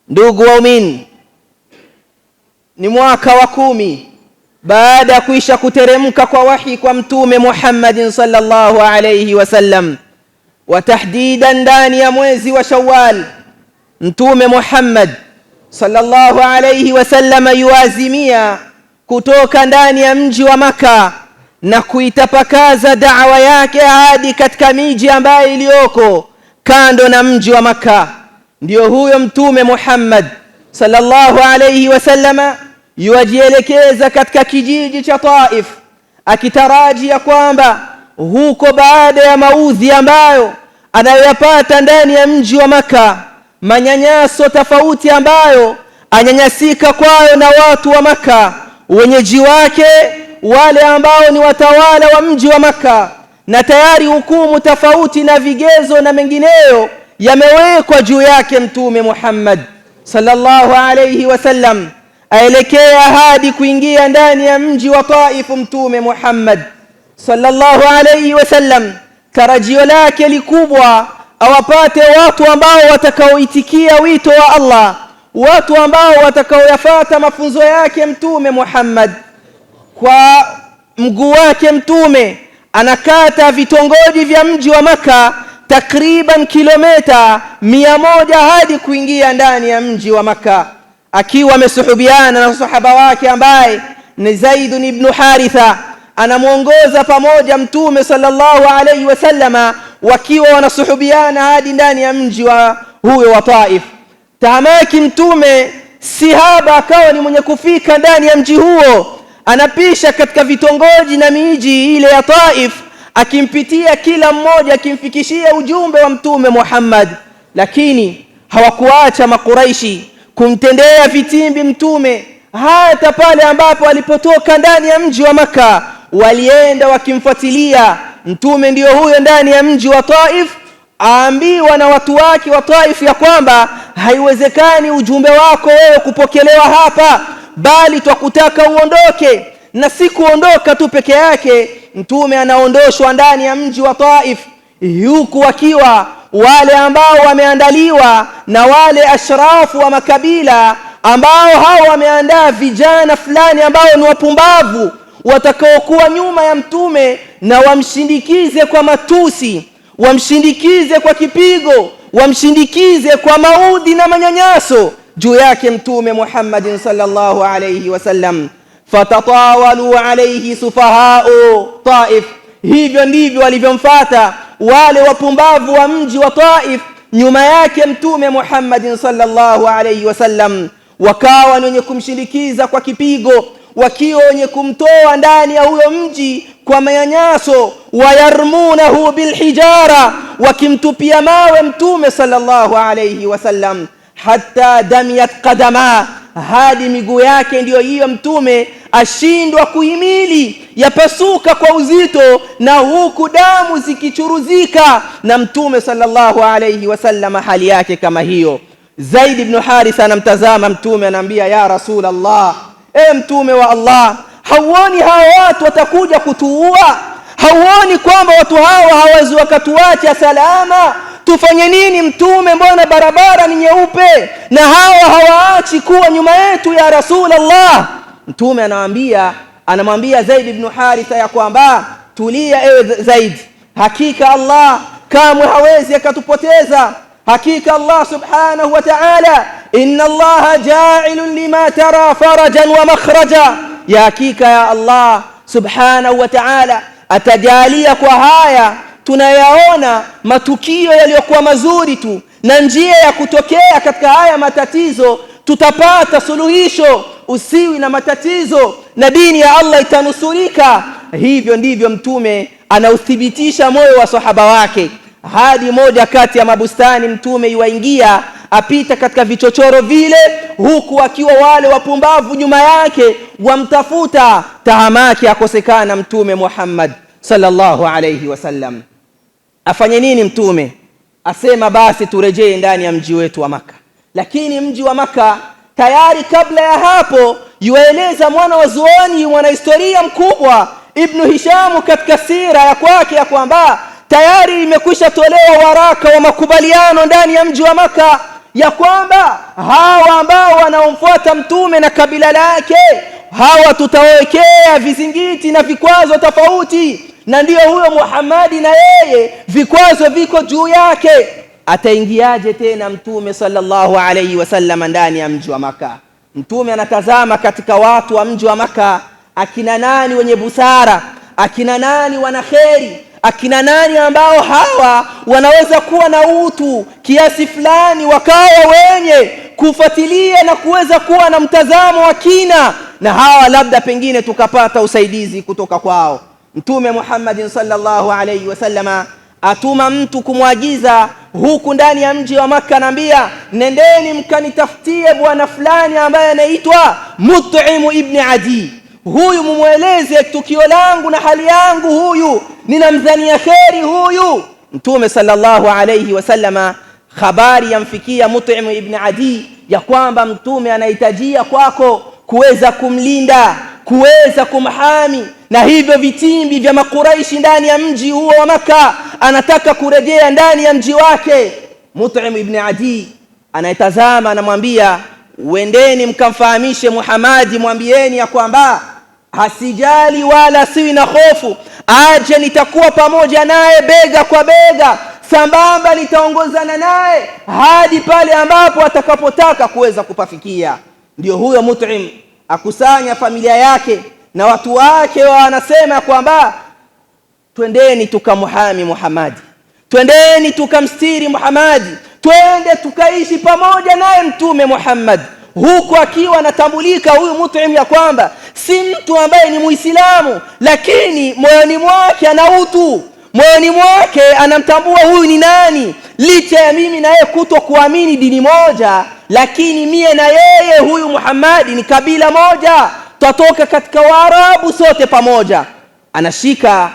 Ndugu waumini, ni mwaka wa 10 baada ya kuisha kuteremka kwa wahi kwa Mtume Muhammadin sallallahu alayhi wasallam, wa tahdidan ndani ya mwezi wa Shawwal. Mtume Muhammad sallallahu alayhi wasallam yuazimia kutoka ndani ya mji wa Maka na kuitapakaza da'wa yake hadi katika miji ambayo iliyoko kando na mji wa Maka. Ndio huyo Mtume Muhammad sallallahu alayhi wasallama yuajielekeza katika kijiji cha Taif, akitaraji ya kwamba huko baada ya maudhi ambayo anayoyapata ndani ya mji wa Maka, manyanyaso tofauti ambayo anyanyasika kwayo na watu wa Maka, wenyeji wake wale ambao ni watawala wa mji wa Maka, na tayari hukumu tofauti na vigezo na mengineyo yamewekwa juu yake. Mtume Muhammad sallallahu alayhi wasallam aelekea hadi kuingia ndani ya mji wa Taif. Mtume Muhammad sallallahu alayhi wasallam tarajio lake likubwa awapate watu ambao watakaoitikia wito wa Allah, watu ambao watakaoyafuata mafunzo yake. Mtume Muhammad kwa mguu wake mtume anakata vitongoji vya mji wa Maka takriban kilomita 100 hadi kuingia ndani ya mji wa Maka, akiwa amesuhubiana na sahaba wake ambaye ni Zaid ibn Haritha. Anamuongoza pamoja Mtume sallallahu alayhi wasallama, wakiwa wanasuhubiana hadi ndani ya mji wa huyo wa Taif. Tahamaki Mtume sihaba akawa ni mwenye kufika ndani ya mji huo, anapisha katika vitongoji na miji ile ya Taif, akimpitia kila mmoja, akimfikishia ujumbe wa Mtume Muhammad. Lakini hawakuacha Makuraishi kumtendea vitimbi Mtume, hata pale ambapo alipotoka ndani ya mji wa Maka walienda wakimfuatilia Mtume. Ndio huyo ndani ya mji wa Taif, aambiwa na watu wake wa Taif ya kwamba haiwezekani ujumbe wako wewe kupokelewa hapa, bali twakutaka uondoke. Na si kuondoka tu peke yake, Mtume anaondoshwa ndani ya mji wa Taif, huku wakiwa wale ambao wameandaliwa na wale ashrafu wa makabila ambao hao wameandaa vijana fulani ambao ni wapumbavu, watakaokuwa nyuma ya Mtume na wamshindikize kwa matusi, wamshindikize kwa kipigo, wamshindikize kwa maudhi na manyanyaso juu yake Mtume Muhammadin sallallahu alayhi wasallam. Fatatawalu alayhi sufahau Taif. Hivyo ndivyo walivyomfuata wale wapumbavu wa mji wa Taif nyuma yake Mtume Muhammadin sallallahu alayhi wasallam, wakawa wenye kumshindikiza kwa kipigo, wakiwa wenye kumtoa ndani ya huyo mji kwa manyanyaso. Wayarmunahu bilhijara, wakimtupia mawe Mtume sallallahu alayhi wasallam, hatta damiyat qadama, hadi miguu yake ndiyo hiyo Mtume ashindwa kuhimili, yapasuka kwa uzito, na huku damu zikichuruzika, na Mtume sallallahu alayhi wasallam hali yake kama hiyo. Zaid ibn Haritha anamtazama Mtume, anaambia, ya Rasulullah, Mtume wa Allah, hauoni hawa watu watakuja kutuua? Hauoni kwamba watu hawa hawezi wakatuacha salama? Tufanye nini Mtume? Mbona barabara ni nyeupe na hawa hawaachi kuwa nyuma yetu ya Rasulullah? Mtume anamwambia Zaid ibn Haritha ya kwamba, tulia ewe Zaid, hakika Allah kamwe hawezi akatupoteza. Hakika Allah subhanahu wa ta'ala, inna Allah ja'ilun lima tara farajan wa makhraja, ya hakika ya Allah subhanahu wa ta'ala atajalia kwa haya tunayaona matukio yaliyokuwa mazuri tu, na njia ya kutokea katika haya matatizo. Tutapata suluhisho, usiwi na matatizo, na dini ya Allah itanusurika. Hivyo ndivyo Mtume anauthibitisha moyo wa sahaba wake. Hadi moja kati ya mabustani Mtume yuaingia, apita katika vichochoro vile, huku akiwa wale wapumbavu nyuma yake wamtafuta. Tahamaki akosekana Mtume Muhammad sallallahu alayhi wasallam. Afanye nini Mtume? Asema basi turejee ndani ya mji wetu wa Maka. Lakini mji wa Maka tayari kabla ya hapo, yueleza mwana wa zuoni, mwana historia mkubwa Ibn Hisham katika sira ya kwake ya kwamba tayari imekwisha tolewa waraka wa makubaliano ndani ya mji wa Maka, ya kwamba hawa ambao wanaomfuata mtume na kabila lake, hawa tutawekea vizingiti na vikwazo tofauti, na ndiyo huyo Muhammadi na yeye vikwazo viko juu yake. Ataingiaje tena mtume sallallahu alayhi wasallam ndani ya mji wa Maka? Mtume anatazama katika watu wa mji wa Maka, akina nani wenye busara, akina nani wana kheri, akina nani ambao hawa wanaweza kuwa na utu kiasi fulani, wakawa wenye kufuatilia na kuweza kuwa na mtazamo wa kina, na hawa labda pengine tukapata usaidizi kutoka kwao. Mtume Muhammad sallallahu alayhi wasallama atuma mtu kumwagiza huku ndani ya mji wa Maka, anambia nendeni mkanitafutie bwana fulani ambaye anaitwa Mut'im ibn Adi. Huyu mumueleze tukio langu na hali yangu, huyu ninamdhania kheri huyu. Mtume sallallahu alayhi wasallama habari yamfikia Mut'im ibn Adi ya kwamba mtume anahitajia kwako kuweza kumlinda, kuweza kumhami, na hivyo vitimbi vya makuraishi ndani ya mji huo wa Maka anataka kurejea ndani ya mji wake. Mut'im ibn Adi anayetazama anamwambia, uendeni mkamfahamishe Muhammad, mwambieni ya kwamba hasijali wala siwi na hofu, aje nitakuwa pamoja naye bega kwa bega, sambamba nitaongozana naye hadi pale ambapo atakapotaka kuweza kupafikia. Ndio huyo Mut'im akusanya familia yake na watu wake, wanasema kwamba twendeni tukamhami Muhammad, twendeni tukamstiri Muhammad, twende tukaishi pamoja naye mtume Muhammad, huku akiwa anatambulika huyu Mut'im ya kwamba si mtu ambaye ni Muislamu, lakini moyoni mwake ana utu, moyoni mwake anamtambua huyu ni nani. Licha ya mimi na yeye kutokuamini dini moja, lakini mie na yeye huyu Muhammad ni kabila moja, tutatoka katika Waarabu sote pamoja. Anashika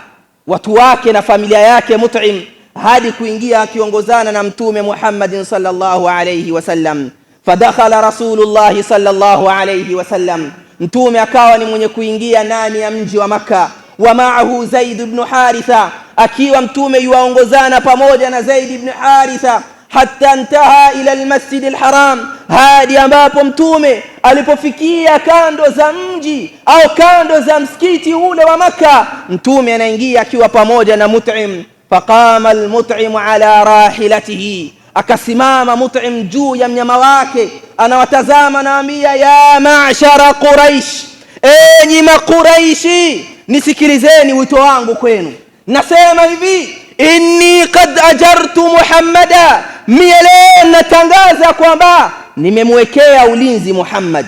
watu wake na familia yake Mut'im hadi kuingia akiongozana na mtume Muhammad sallallahu alayhi wasallam. Fadakhala Rasulullah sallallahu alayhi wasallam, mtume akawa ni mwenye kuingia ndani ya mji wa Maka. Wa ma'ahu Zaid ibn Haritha, akiwa mtume yuwaongozana pamoja na Zaid ibn Haritha, hatta intaha ila almasjid alharam, hadi ambapo mtume alipofikia kando za mji au kando za msikiti ule wa Maka. Mtume anaingia akiwa pamoja na Mut'im. Faqama almut'im ala rahilatihi, akasimama Mut'im juu ya mnyama wake, anawatazama, anawaambia ya ma'shara Quraish, enyi Makuraishi, nisikilizeni wito wangu kwenu. Nasema hivi, inni qad ajartu Muhammada, leo natangaza kwamba nimemwekea ulinzi Muhammad,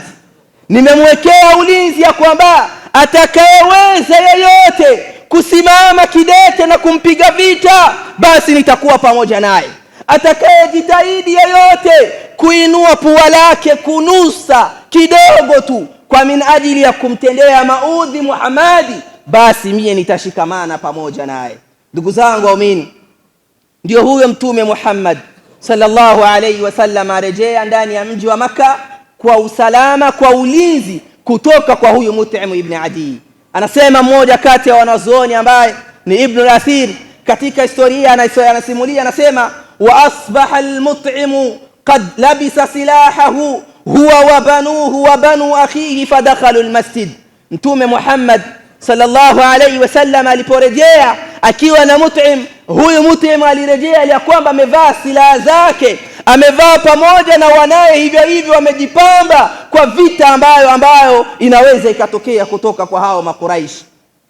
nimemwekea ulinzi ya kwamba atakayeweza yeyote kusimama kidete na kumpiga vita, basi nitakuwa pamoja naye. Atakayejitahidi yeyote kuinua pua lake kunusa kidogo tu kwa min ajili ya kumtendea maudhi Muhammadi, basi mie nitashikamana pamoja naye. Ndugu zangu waumini, ndio huyo mtume Muhammad sallallahu alayhi wasallam arejea ndani ya mji wa Maka kwa usalama, kwa ulinzi kutoka kwa huyu Mut'im ibn Adi. Anasema mmoja kati ya wanazuoni ambaye ni Ibn al-Athir, katika historia anasimulia, anasema wa asbaha al-Mut'im qad labisa silahahu huwa wa banuhu wa banu akhihi fadakhalu al-masjid. Mtume Muhammad sallallahu alayhi wasallam aliporejea akiwa na Mut'im, huyu Mut'im alirejea ya kwamba amevaa silaha zake, amevaa pamoja na wanaye, hivyo hivyo wamejipamba kwa vita ambayo inaweza ikatokea kutoka kwa hao Makuraish.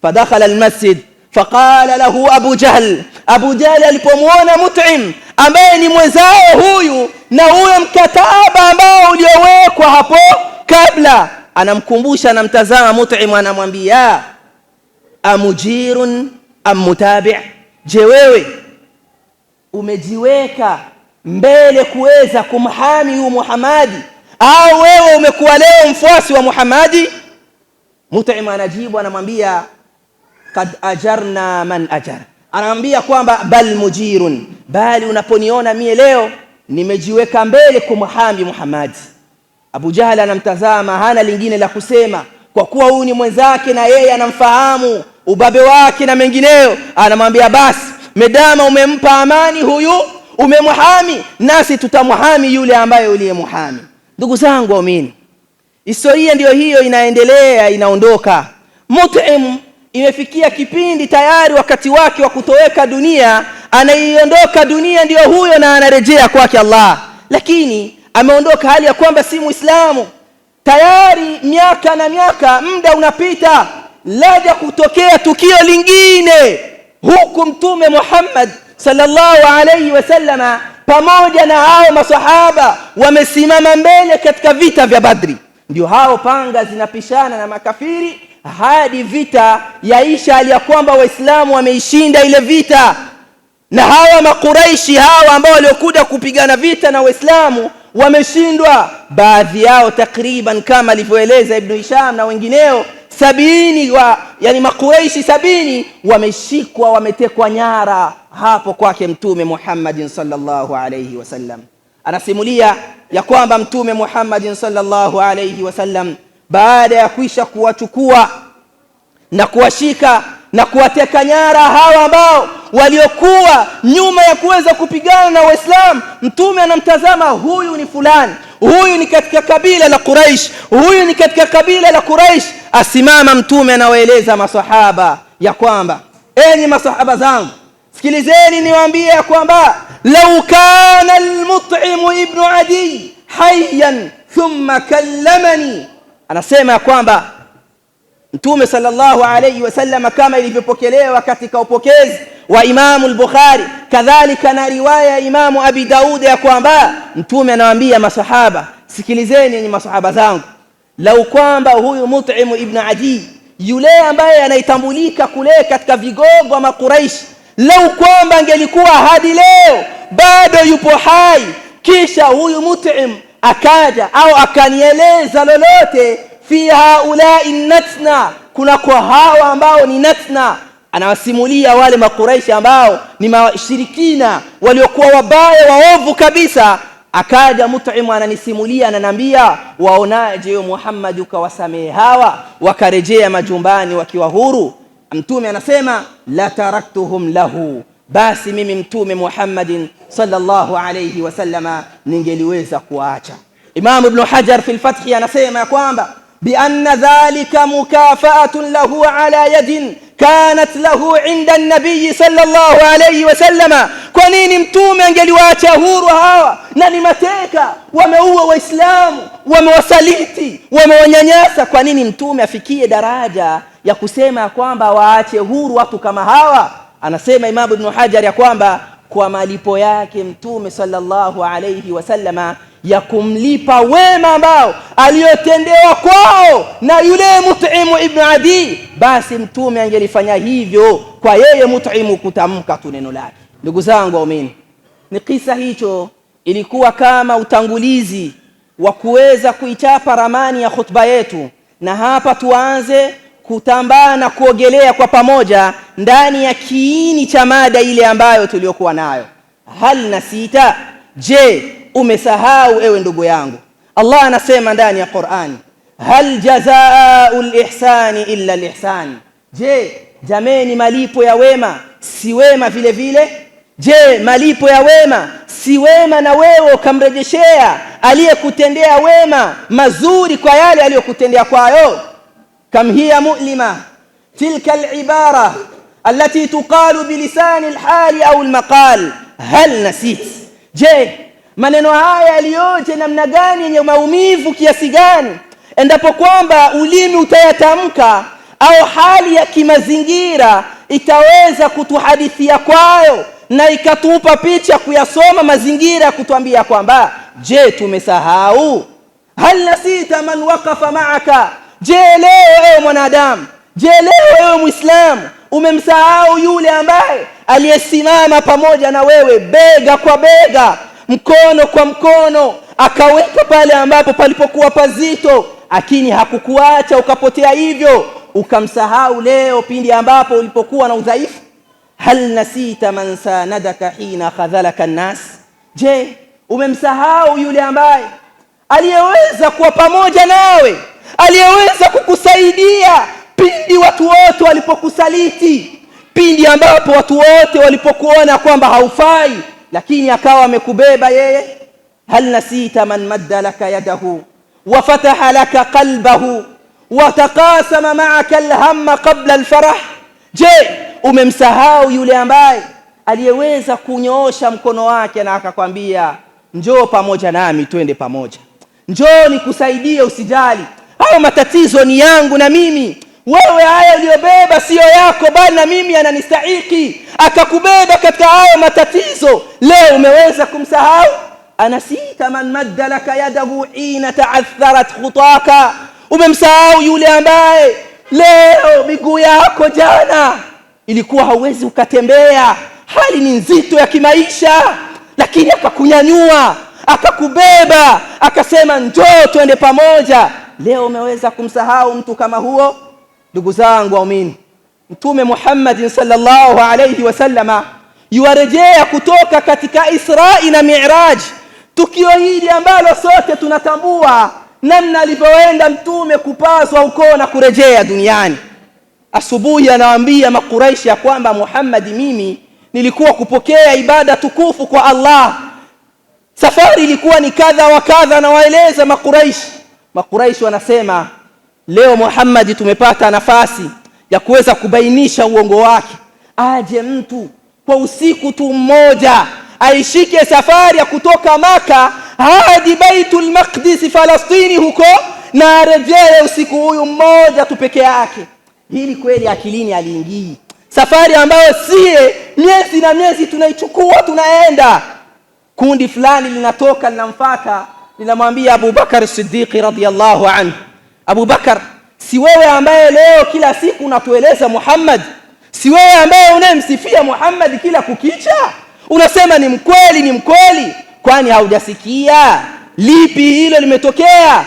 Fadakhala almasjid faqala lahu Abu Jahl. Abu Jahl alipomuona Mut'im ambaye ni mwenzao huyu na huyo mkataba ambao uliowekwa hapo kabla, anamkumbusha, anamtazama Mut'im, anamwambia amujirun am mutabi', je wewe umejiweka mbele kuweza kumhami huyu Muhammadi, au wewe umekuwa leo mfuasi wa Muhammadi? Mut'im anajibu, anamwambia kad ajarna man ajar, anamwambia kwamba bal mujirun, bali unaponiona mie leo nimejiweka mbele kumhami Muhammadi. Abu Jahl anamtazama, hana lingine la kusema, kwa kuwa huyu ni mwenzake na yeye anamfahamu ubabe wake na mengineyo. Anamwambia basi, medama umempa amani huyu, umemhami, nasi tutamhami yule ambaye uliyemhami. Ndugu zangu waumini, historia ndiyo hiyo inaendelea, inaondoka. Mut'im imefikia kipindi tayari wakati wake wa kutoweka dunia, anaiondoka dunia ndiyo huyo na anarejea kwake Allah, lakini ameondoka hali ya kwamba si Muislamu. Tayari miaka na miaka, muda unapita, laja kutokea tukio lingine, huku Mtume Muhammad sallallahu alayhi wasallama pamoja na hao masahaba wamesimama mbele katika vita vya Badri. Ndio hao panga zinapishana na makafiri hadi vita yaisha, hali ya kwamba Waislamu wameishinda ile vita. Na hawa makuraishi hawa ambao waliokuja kupigana vita na Waislamu wameshindwa. Baadhi yao takriban kama alivyoeleza Ibn Hisham na wengineo 70 yani makuraishi 70 wameshikwa, wametekwa nyara hapo kwake Mtume Muhammad sallallahu alayhi wasallam. Anasimulia ya kwamba Mtume Muhammad sallallahu alayhi wasallam baada ya kuisha kuwachukua na kuwashika na kuwateka nyara hawa ambao waliokuwa nyuma ya kuweza kupigana na Waislamu, Mtume anamtazama, huyu ni fulani, huyu ni katika kabila la Quraish, huyu ni katika kabila la Quraish. Asimama Mtume anawaeleza masahaba ya kwamba, enyi masahaba zangu, sikilizeni niwaambie ya kwamba law kana al-Mut'im ibn Adi hayyan thumma kallamani. Anasema ya kwamba Mtume sallallahu alayhi wasallam, kama ilivyopokelewa katika upokezi wa Imamu al-Bukhari kadhalika na riwaya ya Imamu Abi Daud, ya kwamba Mtume anawaambia masahaba, sikilizeni ni masahaba zangu, lau kwamba huyu Mut'im ibn Adi, yule ambaye anaitambulika kule katika vigogo wa Makuraish, lau kwamba angelikuwa hadi leo bado yupo hai, kisha huyu Mut'im akaja au akanieleza lolote fi haulai natna, kuna kwa hawa ambao ni natna, anawasimulia wale Makuraishi ambao ni mashirikina waliokuwa wabaya waovu kabisa. Akaja Mut'im ananisimulia, ananiambia, waonaje yo Muhammad ukawasamehe hawa wakarejea majumbani wakiwa huru? Mtume anasema, la taraktuhum lahu, basi mimi Mtume Muhammadin sallallahu alayhi wasallama ningeliweza kuacha. Imam Ibn Hajar fi al-Fath anasema ya kwamba بأن ذلك مكافأة له على يد كانت له عند النبي صلى الله عليه وسلم. kwa nini Mtume angeliwaacha huru hawa na ni mateka, wameua Waislamu, wamewasaliti, wamewanyanyasa? Kwa nini Mtume afikie daraja ya kusema kwamba waache huru watu kama hawa? Anasema Imam Ibn Hajar ya kwamba kwa malipo yake Mtume sallallahu alayhi wasallama ya kumlipa wema ambao aliyotendewa kwao na yule Mut'im ibn Adi, basi Mtume angelifanya hivyo kwa yeye Mut'im kutamka tu neno lake. Ndugu zangu waumini, ni kisa hicho ilikuwa kama utangulizi wa kuweza kuichapa ramani ya khutba yetu, na hapa tuanze kutambaa na kuogelea kwa pamoja ndani ya kiini cha mada ile ambayo tuliokuwa nayo. Hal nasita, je, umesahau ewe ndugu yangu? Allah anasema ndani ya Qur'ani, hal jazaa'ul ihsani illa al-ihsan. Je, jameni, malipo ya wema si wema vile vile? Je, malipo ya wema si wema na wewe ukamrejeshea aliyekutendea wema mazuri kwa yale aliyokutendea kwayo? Kam hiya mu'lima tilka al-ibara allati tuqalu bilisani al-hali au al-maqal, hal nasit. Je, maneno haya yaliyoje namna gani, yenye maumivu kiasi gani, endapo kwamba ulimi utayatamka au hali ya kimazingira itaweza kutuhadithia kwayo na ikatupa picha kuyasoma mazingira kutuambia kwamba, je, tumesahau? Hal nasita man waqafa ma'aka. Je, leo ewe mwanadamu, je, leo ewe Muislamu, umemsahau yule ambaye aliyesimama pamoja na wewe bega kwa bega, mkono kwa mkono, akaweka pale ambapo palipokuwa pazito, lakini hakukuacha ukapotea hivyo ukamsahau leo pindi ambapo ulipokuwa na udhaifu? Hal nasita man sanadaka hina khadhalaka an-nas. Je, umemsahau yule ambaye aliyeweza kuwa pamoja nawe, aliyeweza kukusaidia pindi watu wote walipokusaliti, pindi ambapo watu wote walipokuona kwamba haufai, lakini akawa amekubeba yeye. Hal nasita man madda laka yadahu wa fataha laka qalbahu wa taqasama ma'aka alhamma qabla alfarah. Je, umemsahau yule ambaye aliyeweza kunyoosha mkono wake na akakwambia njoo pamoja nami, twende pamoja, njoo nikusaidie, usijali, hayo matatizo ni yangu na mimi, wewe haya uliyobeba sio yako bali na mimi ananistahiki, akakubeba katika hayo matatizo. Leo umeweza kumsahau? Anasita man madda laka yadahu hina ta'atharat khutaka. Umemsahau yule ambaye leo miguu yako jana ilikuwa hauwezi ukatembea, hali ni nzito ya kimaisha, lakini akakunyanyua, akakubeba, akasema njoo twende pamoja. Leo umeweza kumsahau mtu kama huo? Ndugu zangu waumini, Mtume Muhammad sallallahu alayhi wasallama yuarejea kutoka katika Isra na Mi'raj, tukio hili ambalo sote tunatambua namna alivyoenda mtume kupaswa huko na kurejea duniani. Asubuhi anawaambia Makuraishi ya kwamba Muhammad, mimi nilikuwa kupokea ibada tukufu kwa Allah, safari ilikuwa ni kadha wa kadha, na waeleza Makuraishi wanasema leo Muhammad tumepata nafasi ya kuweza kubainisha uongo wake. Aje mtu kwa usiku tu mmoja aishike safari ya kutoka Maka hadi Baitul Maqdis Falastini huko, na arejee usiku huyu mmoja tu peke yake. Hili kweli akilini aliingii? Safari ambayo sie miezi na miezi tunaichukua, tunaenda, kundi fulani linatoka linamfuata, linamwambia Abu Bakar Siddiq radhiyallahu anhu, Abu Bakar, si wewe ambaye leo kila siku unatueleza Muhammad, si wewe ambaye unamsifia Muhammad kila kukicha, unasema ni mkweli ni mkweli, kwani haujasikia lipi hilo limetokea?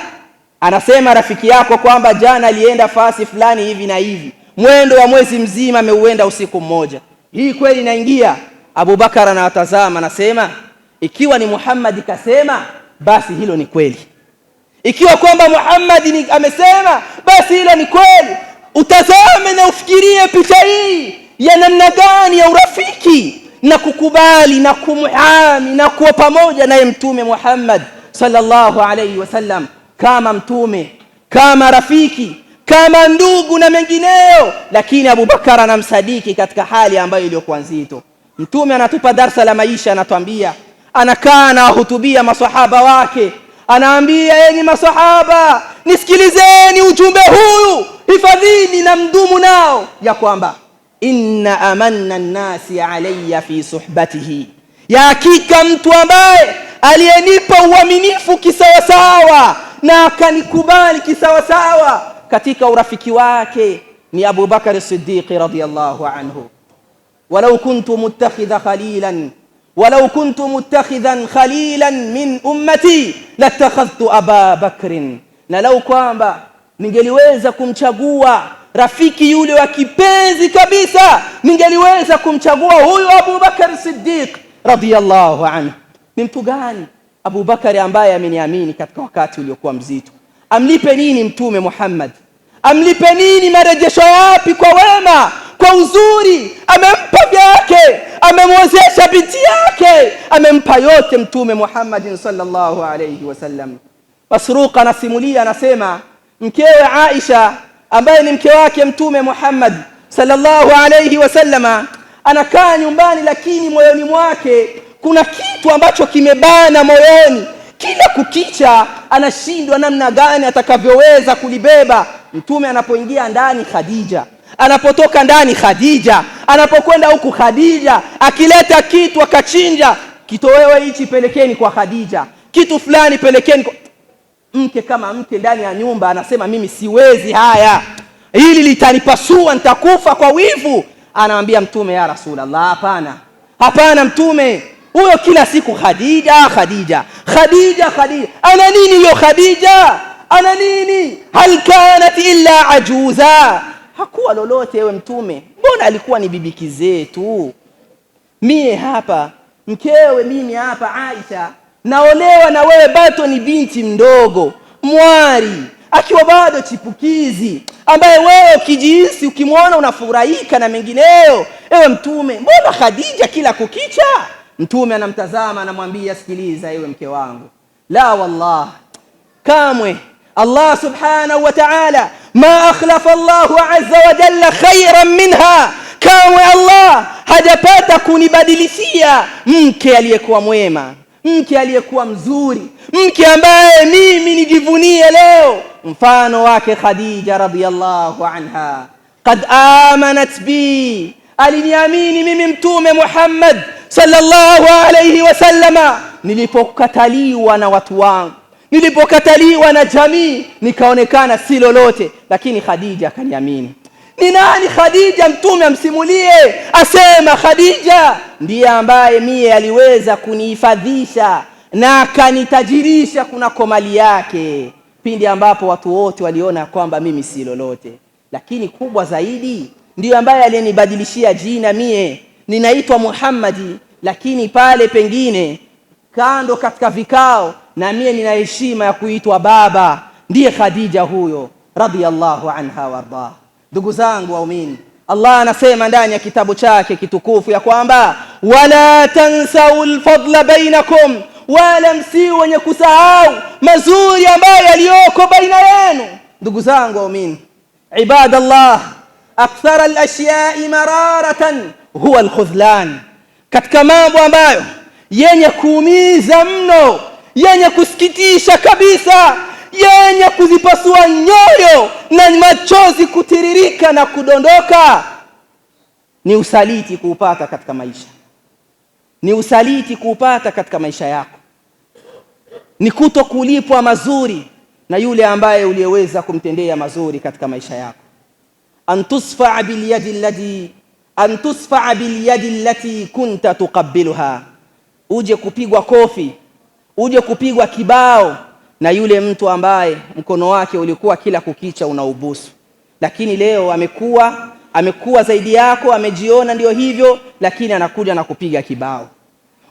Anasema rafiki yako kwamba jana alienda fasi fulani hivi na hivi, mwendo wa mwezi mzima ameuenda usiku mmoja. Hii kweli inaingia? Abu Bakar anawatazama, anasema ikiwa ni Muhammad kasema basi hilo ni kweli, ikiwa kwamba Muhammad amesema basi hilo ni kweli. Utazame na ufikirie picha hii ya namna gani ya urafiki na kukubali na kumhami na kuwa pamoja naye Mtume Muhammad sallallahu alayhi wasallam, kama mtume, kama rafiki, kama ndugu na mengineyo. Lakini Abu Bakar anamsadiki katika hali ambayo iliyokuwa nzito. Mtume anatupa darsa la maisha, anatuambia, anakaa na hutubia maswahaba wake, anaambia enyi maswahaba, nisikilizeni ujumbe huu, hifadhini na mdumu nao, ya kwamba inna amanna an-nasi alayya fi suhbatihi, ya hakika mtu ambaye aliyenipa uaminifu kisawasawa na akanikubali kisawasawa katika urafiki wake ni Abu Bakar Siddiq radhiyallahu anhu. Walau kuntu muttakhidhan khalilan min ummati latakhadhtu Aba Bakrin, na lau kwamba ningeliweza kumchagua rafiki yule wa kipenzi kabisa, ningeliweza kumchagua huyu Abu Bakar Siddiq radhiyallahu anhu. Ni mtu gani Abu Bakari ambaye ameniamini katika wakati uliokuwa mzito? Amlipe nini Mtume Muhammad? Amlipe nini? marejesho yapi kwa wema, kwa uzuri? Amempa vyake, amemwozesha binti yake, amempa yote Mtume Muhammad sallallahu alayhi wasallam. Masruq anasimulia, anasema mkewe Aisha ambaye ni mke wake Mtume Muhammad sallallahu alayhi wasallama anakaa nyumbani, lakini moyoni mwake kuna kitu ambacho kimebana moyoni. Kila kukicha anashindwa namna gani atakavyoweza kulibeba. Mtume anapoingia ndani Khadija, anapotoka ndani Khadija, anapokwenda huku Khadija, akileta kitu akachinja, kitowewe hichi pelekeni kwa Khadija, kitu fulani pelekeni kwa... Mke kama mke ndani ya nyumba anasema mimi siwezi haya, hili litanipasua, nitakufa kwa wivu. Anamwambia Mtume, ya Rasulullah, hapana Mtume, huyo kila siku Khadija. Ana nini hiyo Khadija? Ana nini? Hal kanat illa ajuza, hakuwa lolote ewe Mtume, mbona alikuwa ni bibi kizee tu. Mie hapa mkewe, mimi hapa Aisha, naolewa na wewe bado ni binti mdogo, mwari, akiwa bado chipukizi, ambaye wewe ukijihisi ukimwona unafurahika na mengineyo. Ewe Mtume, mbona Khadija kila kukicha? Mtume anamtazama anamwambia, sikiliza ewe mke wangu, la wallah, kamwe Allah subhanahu wa ta'ala ma akhlafa Allahu azza wa jalla khayran minha, kamwe Allah hajapata kunibadilishia mke aliyekuwa mwema, mke aliyekuwa mzuri, mke ambaye mimi nijivunie leo mfano wake Khadija radhiyallahu anha. Qad amanat bi, aliniamini mimi Mtume Muhammad sallallahu alayhi wasallama nilipokataliwa na watu wangu, nilipokataliwa na jamii, nikaonekana si lolote, lakini Khadija akaniamini. Ni nani Khadija? Mtume amsimulie, asema Khadija ndiye ambaye mie aliweza kunihifadhisha na akanitajirisha kunako mali yake pindi ambapo watu wote waliona kwamba mimi si lolote. Lakini kubwa zaidi, ndiyo ambaye alinibadilishia jina, mie ninaitwa Muhammadi, lakini pale pengine kando katika vikao na mie nina heshima ya kuitwa baba. Ndiye Khadija huyo radhiyallahu anha warda. Ndugu zangu waumini, Allah anasema ndani ya kitabu chake kitukufu ya kwamba wala tansawul fadla bainakum, wala msiwe wenye kusahau mazuri ambayo yaliyoko baina yenu. Ndugu zangu waumini, ibadallah, akthara al-ashya'i mararatan huwa al-khudhlan, katika mambo ambayo yenye kuumiza mno, yenye kusikitisha kabisa, yenye kuzipasua nyoyo na machozi kutiririka na kudondoka, ni usaliti kuupata katika maisha. Ni usaliti kuupata katika maisha yako, ni kutokulipwa mazuri na yule ambaye uliyeweza kumtendea mazuri katika maisha yako. Antusfa bilyadi allati kunta tuqabbiluha, uje kupigwa kofi, uje kupigwa kibao na yule mtu ambaye mkono wake ulikuwa kila kukicha unaubusu, lakini leo amekuwa zaidi yako, amejiona ndio hivyo, lakini anakuja na kupiga kibao.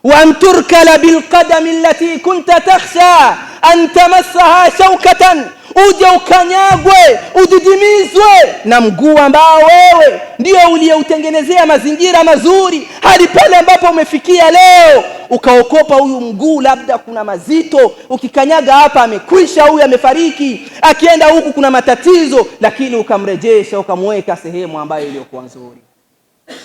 Wa anturkala bilqadami allati kunta takhsha an tamassaha shawkatan, uje ukanyagwe, udidimizwe na mguu ambao wewe ndio uliyeutengenezea mazingira mazuri hadi pale ambapo umefikia leo. Ukaokopa huyu mguu, labda kuna mazito, ukikanyaga hapa amekwisha, huyu amefariki, akienda huku kuna matatizo, lakini ukamrejesha, ukamweka sehemu ambayo iliyokuwa nzuri.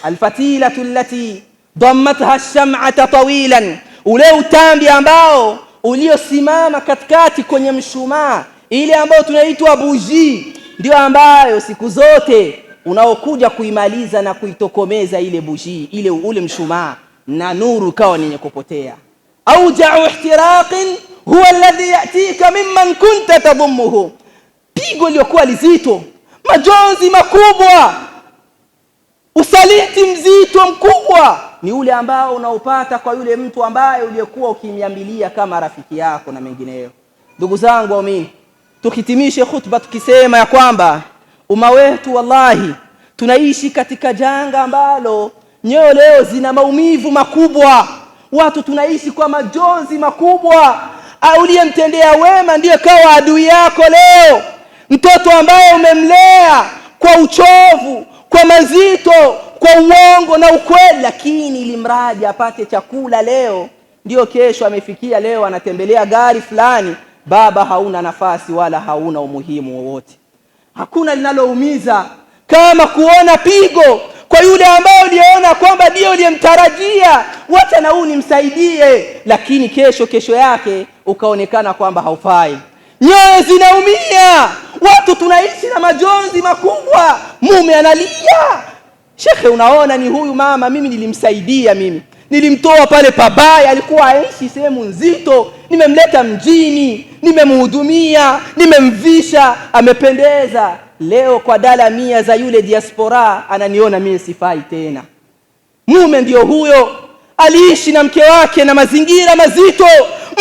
Alfatilatu allati dammatha ash-sham'ata tawilan, ule utambi ambao uliosimama katikati kwenye mshumaa, ile ambayo tunaitwa buji, ndio ambayo siku zote unaokuja kuimaliza na kuitokomeza ile buji, ile ule mshumaa, na nuru kawa ni kupotea. Auja'u ihtiraqin huwa alladhi yatika mimman kunta tadhumuhu, pigo lilikuwa lizito, majonzi makubwa, usaliti mzito mkubwa, ni ule ambao unaupata kwa yule mtu ambaye uliyekuwa ukimyambilia kama rafiki yako na mengineyo. Ndugu zangu waumini, tukitimishe khutba tukisema ya kwamba umma wetu wallahi tunaishi katika janga ambalo nyoyo leo zina maumivu makubwa. Watu tunaishi kwa majonzi makubwa. Uliyemtendea wema ndiye kawa adui yako leo. Mtoto ambaye umemlea kwa uchovu, kwa mazito, kwa uongo na ukweli, lakini ilimradi apate chakula leo, ndio kesho amefikia leo anatembelea gari fulani, baba hauna nafasi wala hauna umuhimu wowote. Hakuna linaloumiza kama kuona pigo kwa yule ambaye uliona kwamba ndio uliyemtarajia, wacha na huyu nimsaidie, lakini kesho yake ukaonekana kwamba haufai. Nyoyo zinaumia, watu tunaishi na majonzi makubwa. Mume analia, shekhe, unaona ni huyu mama, mimi nilimsaidia, mimi nilimtoa pale pabaya, alikuwa aishi sehemu nzito, nimemleta mjini, nimemhudumia, nimemvisha, amependeza. Leo kwa dala 100 za yule diaspora ananiona mimi sifai tena. Mume ndio huyo, aliishi na mke wake na mazingira mazito,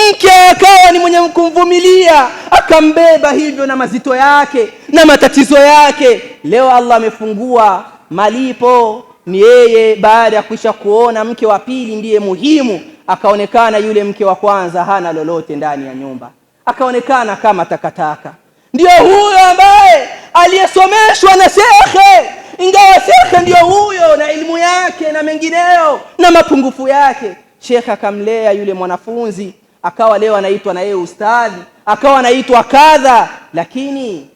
mke akawa ni mwenye kumvumilia, akambeba hivyo na mazito yake na matatizo yake. Leo Allah amefungua malipo, ni yeye baada ya kuisha kuona mke wa pili ndiye muhimu, akaonekana yule mke wa kwanza hana lolote ndani ya nyumba, akaonekana kama takataka. Ndio huyo ambaye aliyesomeshwa na shekhe, ingawa shekhe ndio huyo na elimu yake na mengineyo na mapungufu yake. Sheikh akamlea yule mwanafunzi, akawa leo anaitwa na yeye ustadhi, akawa anaitwa kadha, lakini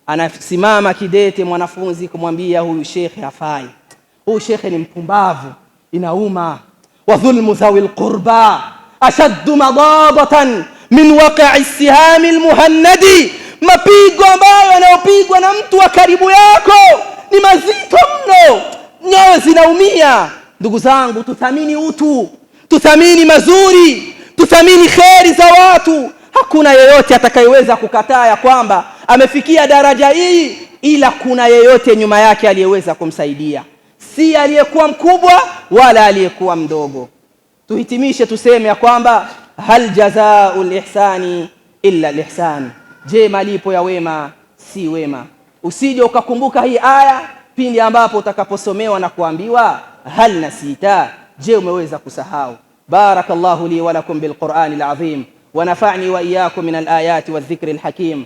anasimama kidete mwanafunzi kumwambia huyu Sheikh hafai, huyu Sheikh ni mpumbavu. Inauma. wa dhulmu dhawil qurba ashaddu madabatan min waqa'i sihami almuhannadi, mapigo ambayo yanayopigwa na mtu wa karibu yako ni mazito mno, nyoyo zinaumia. Ndugu zangu, tuthamini utu, tuthamini mazuri, tuthamini kheri za watu. Hakuna yeyote atakayeweza kukataa ya kwamba amefikia daraja hii, ila kuna yeyote nyuma yake aliyeweza kumsaidia, si aliyekuwa mkubwa wala aliyekuwa mdogo. Tuhitimishe tuseme ya kwamba hal jazaa'ul ihsani illa al-ihsan, je, malipo ya wema si wema? Usije ukakumbuka hii aya pindi ambapo utakaposomewa na kuambiwa hal nasita, je, umeweza kusahau? Barakallahu li wa lakum bil Qur'anil azim wa nafa'ni wa iyyakum min al-ayati wadh-dhikril hakim.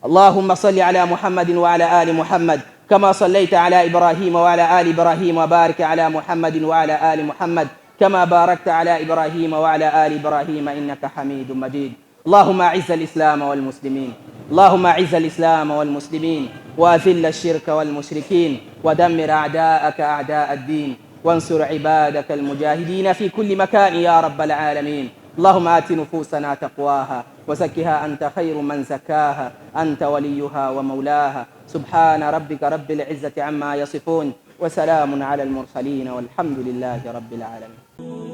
Allahumma salli ala Muhammadin wa ala ali Muhammad kama sallaita ala Ibrahim wa ala ali Ibrahim wa barik ala Muhammadin wa ala ali Muhammad kama barakta ala Ibrahim wa ala ali Ibrahim innaka Hamidum Majid. اللهم أعز الإسلام والمسلمين، اللهم أعز الإسلام والمسلمين وأذل الشرك والمشركين ودمر أعداءك أعداء الدين وانصر عبادك المجاهدين في كل مكان يا رب العالمين. اللهم آت نفوسنا تقواها وزكها أنت خير من زكاها، أنت وليها ومولاها. سبحان ربك رب العزة عما يصفون وسلام على المرسلين والحمد لله رب العالمين.